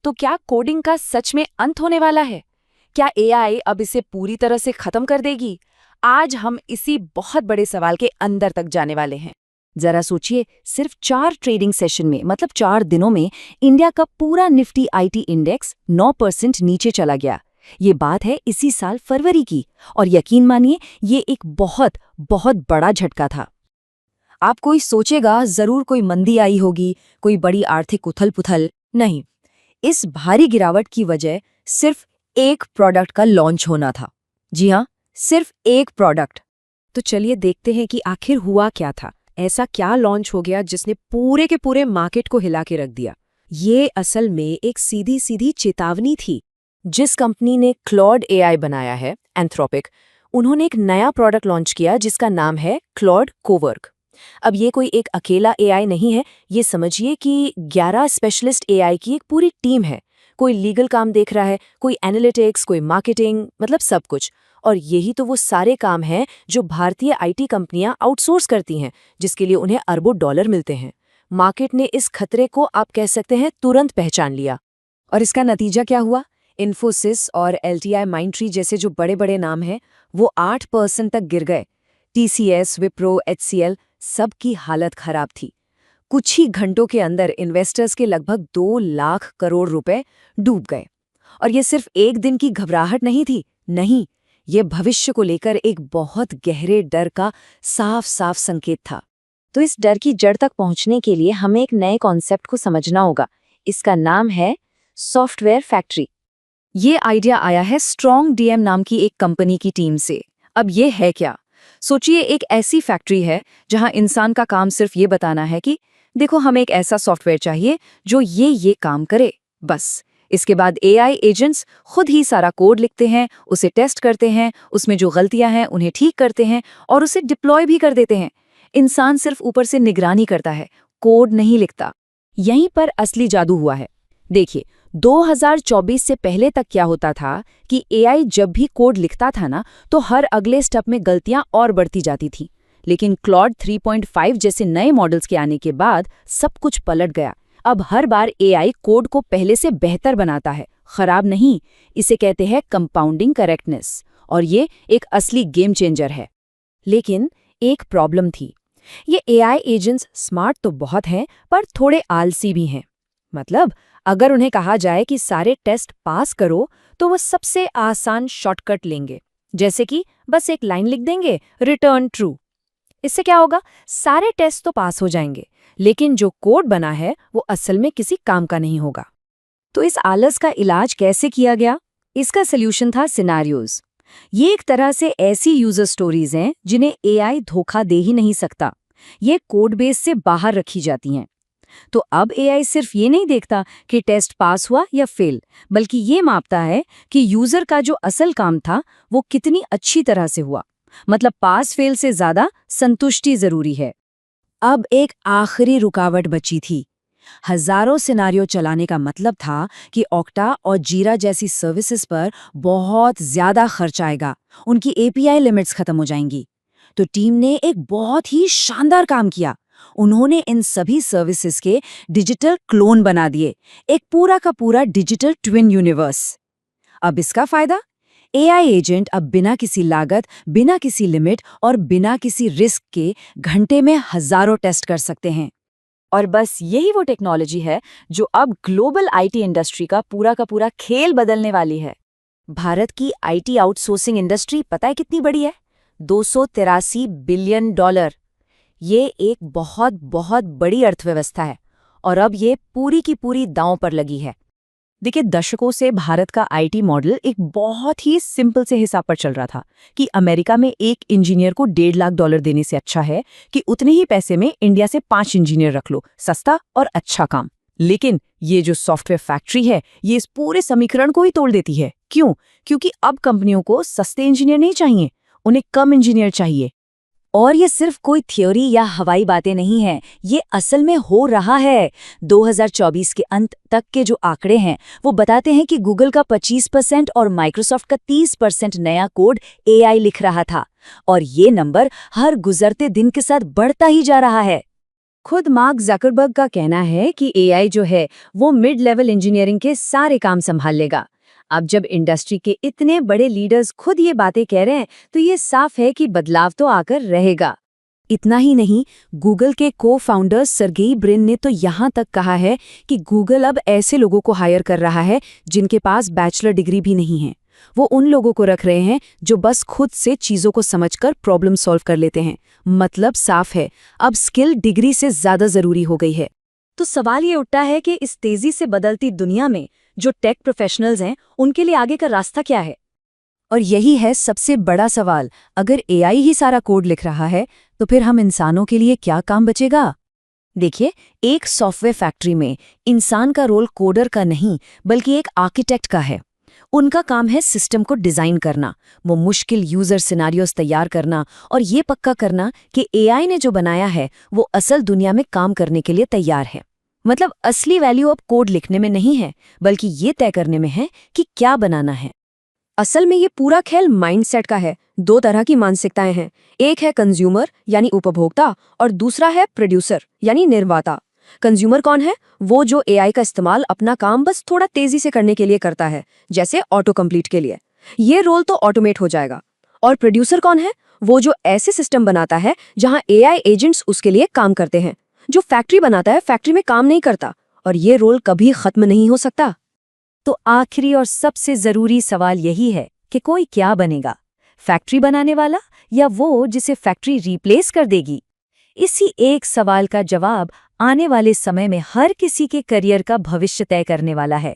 तो क्या कोडिंग का सच में अंत होने वाला है? क्या एआई अब इसे पूरी तरह से खत्म कर देगी? आज हम इसी बहुत बड़े सवाल के अंदर तक जाने वाले हैं। जरा सोचिए, सिर्फ 4 ट्रेडिंग सेशन में, मतलब 4 दिनों में इंडिया का पूरा निफ्टी आईटी इंडेक्स 9% नीचे चला गया। ये बात है इसी साल फरवरी की, और यकीन मानिए ये एक बहुत बहुत बड़ा झटका था। आप कोई सोचेगा जरूर कोई मंदी आई होगी, कोई बड़ी आर्थिक उथल-पुथल। नहीं, इस भारी गिरावट की वजह सिर्फ एक प्रोडक्ट का लॉन्च होना था। जी हाँ, सिर्फ एक प्रोडक्ट। तो चलिए देखते हैं कि आखिर हुआ क्या था। ऐसा क्या लॉन्च हो गया जिसने पूरे के पूरे मार्केट को हिला के रख दिया। ये असल में एक सीधी सीधी चेतावनी थी। जिस कंपनी ने क्लॉड एआई बनाया है, एंथ्रोपिक, उन्होंने एक नया प्रोडक्ट लॉन्च किया जिसका नाम है क्लॉड कोवर्क। अब ये कोई एक अकेला एआई नहीं है, ये समझिए कि 11 स्पेशलिस्ट एआई की एक पूरी टीम है। कोई लीगल काम देख रहा है, कोई एनालिटिक्स, कोई मार्केटिंग, मतलब सब कुछ। और यही तो वो सारे काम हैं जो भारतीय आईटी कंपनियां आउटसोर्स करती हैं, जिसके लिए उन्हें अरबों डॉलर मिलते हैं। मार्केट ने इस खतरे को, आप कह सकते हैं, तुरंत पहचान लिया। और इसका नतीजा क्या हुआ? इन्फोसिस और एलटीआई माइंडट्री जैसे जो बड़े बड़े नाम हैं, वो 8% तक गिर गए। टीसीएस, विप्रो, एचसीएल, सबकी हालत खराब थी। कुछ ही घंटों के अंदर इन्वेस्टर्स के लगभग 2 लाख करोड़ रुपए डूब गए। और ये सिर्फ एक दिन की घबराहट नहीं थी, नहीं, ये भविष्य को लेकर एक बहुत गहरे डर का साफ साफ संकेत था। तो इस डर की जड़ तक पहुंचने के लिए हमें एक नए कॉन्सेप्ट को समझना होगा। इसका नाम है सॉफ्टवेयर फैक्ट्री। ये आइडिया आया है स्ट्रॉन्ग डीएम नाम की एक कंपनी की टीम से। अब ये है क्या? सोचिए, एक ऐसी फैक्ट्री है जहां इंसान का काम सिर्फ ये बताना है कि देखो, हमें एक ऐसा सॉफ्टवेयर चाहिए जो ये काम करे, बस। इसके बाद एआई एजेंट्स खुद ही सारा कोड लिखते हैं, उसे टेस्ट करते हैं, उसमें जो गलतियां हैं उन्हें ठीक करते हैं और उसे डिप्लॉय भी कर देते हैं। इंसान सिर्फ ऊपर से निगरानी करता है, कोड नहीं लिखता। यहीं पर असली जादू हुआ है। देखिए, 2024 से पहले तक क्या होता था कि एआई जब भी कोड लिखता था ना, तो हर अगले स्टेप में गलतियां और बढ़ती जाती थी। लेकिन क्लॉड 3.5 जैसे नए मॉडल्स के आने के बाद सब कुछ पलट गया। अब हर बार एआई कोड को पहले से बेहतर बनाता है, खराब नहीं। इसे कहते हैं कंपाउंडिंग करेक्टनेस, और ये एक असली गेम चेंजर है। लेकिन एक प्रॉब्लम थी। ये एआई एजेंट्स स्मार्ट तो बहुत हैं, पर थोड़े आलसी भी हैं। मतलब, अगर उन्हें कहा जाए कि सारे टेस्ट पास करो, तो वो सबसे आसान शॉर्टकट लेंगे, जैसे कि बस एक लाइन लिख देंगे, रिटर्न ट्रू। इससे क्या होगा? सारे टेस्ट तो पास हो जाएंगे, लेकिन जो कोड बना है वो असल में किसी काम का नहीं होगा। तो इस आलस का इलाज कैसे किया गया? इसका सल्यूशन था सिनेरियोज। ये एक तरह से ऐसी यूजर स्टोरीज हैं जिन्हें एआई धोखा दे ही नहीं सकता। ये कोड बेस से बाहर रखी जाती हैं। तो अब एआई सिर्फ ये नहीं देखता कि टेस्ट पास हुआ या फेल, बल्कि ये मापता है कि यूजर का जो असल काम था वो कितनी अच्छी तरह से हुआ। मतलब पास फेल से ज्यादा संतुष्टि जरूरी है। अब एक आखिरी रुकावट बची थी। हजारों सिनेरियो चलाने का मतलब था कि ऑक्टा और जीरा जैसी सर्विसेज पर बहुत ज्यादा खर्च आएगा, उनकी एपीआई लिमिट्स खत्म हो जाएंगी। तो टीम ने एक बहुत ही शानदार काम किया। उन्होंने इन सभी सर्विसेज के डिजिटल क्लोन बना दिए, एक पूरा का पूरा डिजिटल ट्विन यूनिवर्स। अब इसका फायदा? एआई एजेंट अब बिना किसी लागत, बिना किसी लिमिट और बिना किसी रिस्क के घंटे में हजारों टेस्ट कर सकते हैं। और बस यही वो टेक्नोलॉजी है जो अब ग्लोबल आईटी इंडस्ट्री का पूरा खेल बदलने वाली है। भारत की आईटी आउटसोर्सिंग इंडस्ट्री पता है कितनी बड़ी है? $283 बिलियन। ये एक बहुत बहुत बड़ी अर्थव्यवस्था है, और अब ये पूरी की पूरी दांव पर लगी है। देखिए, दशकों से भारत का आईटी मॉडल एक बहुत ही सिंपल से हिसाब पर चल रहा था कि अमेरिका में एक इंजीनियर को $1.5 लाख देने से अच्छा है कि उतने ही पैसे में इंडिया से 5 इंजीनियर रख लो, सस्ता और अच्छा काम। लेकिन ये जो सॉफ्टवेयर फैक्ट्री है, ये इस पूरे समीकरण को ही तोड़ देती है। क्यों? क्योंकि अब कंपनियों को सस्ते इंजीनियर नहीं चाहिए, उन्हें कम इंजीनियर चाहिए। और ये सिर्फ कोई थ्योरी या हवाई बातें नहीं हैं, ये असल में हो रहा है। 2024 के अंत तक के जो आंकड़े हैं वो बताते हैं कि गूगल का 25% और माइक्रोसॉफ्ट का 30% नया कोड एआई लिख रहा था, और ये नंबर हर गुजरते दिन के साथ बढ़ता ही जा रहा है। खुद मार्क जकरबर्ग का कहना है कि एआई जो है वो मिड लेवल इंजीनियरिंग के सारे काम संभाल लेगा। अब जब इंडस्ट्री के इतने बड़े लीडर्स खुद ये बातें कह रहे हैं तो ये साफ है कि बदलाव तो आकर रहेगा। इतना ही नहीं, गूगल के को-फाउंडर सर्गेई ब्रिन ने तो यहाँ तक कहा है कि गूगल अब ऐसे लोगों को हायर कर रहा है जिनके पास बैचलर डिग्री भी नहीं है। वो उन लोगों को रख रहे हैं जो बस खुद से चीज़ों को समझकर प्रॉब्लम सॉल्व कर लेते हैं। मतलब साफ है, अब स्किल डिग्री से ज़्यादा ज़रूरी हो गई है। तो सवाल ये उठता है कि इस तेजी से बदलती दुनिया में जो टेक प्रोफेशनल्स हैं उनके लिए आगे का रास्ता क्या है? और यही है सबसे बड़ा सवाल। अगर एआई ही सारा कोड लिख रहा है तो फिर हम इंसानों के लिए क्या काम बचेगा? देखिए, एक सॉफ्टवेयर फैक्ट्री में इंसान का रोल कोडर का नहीं बल्कि एक आर्किटेक्ट का है। उनका काम है सिस्टम को डिज़ाइन करना, वो मुश्किल यूज़र सिनेरियोज तैयार करना और ये पक्का करना कि एआई ने जो बनाया है वो असल दुनिया में काम करने के लिए तैयार है। मतलब असली वैल्यू अब कोड लिखने में नहीं है बल्कि ये तय करने में है कि क्या बनाना है। असल में ये पूरा खेल माइंडसेट का है। दो तरह की मानसिकताएं हैं, एक है कंज्यूमर यानी उपभोक्ता और दूसरा है प्रोड्यूसर यानी निर्माता। कंज्यूमर कौन है? वो जो एआई का इस्तेमाल अपना काम बस थोड़ा तेजी से करने के लिए करता है, जैसे ऑटो कंप्लीट के लिए। ये रोल तो ऑटोमेट हो जाएगा। और प्रोड्यूसर कौन है? वो जो ऐसे सिस्टम बनाता है जहां एआई एजेंट्स उसके लिए काम करते हैं। जो फैक्ट्री बनाता है फैक्ट्री में काम नहीं करता, और ये रोल कभी खत्म नहीं हो सकता। तो आखिरी और सबसे जरूरी सवाल यही है कि कोई क्या बनेगा, फैक्ट्री बनाने वाला या वो जिसे फैक्ट्री रिप्लेस कर देगी? इसी एक सवाल का जवाब आने वाले समय में हर किसी के करियर का भविष्य तय करने वाला है।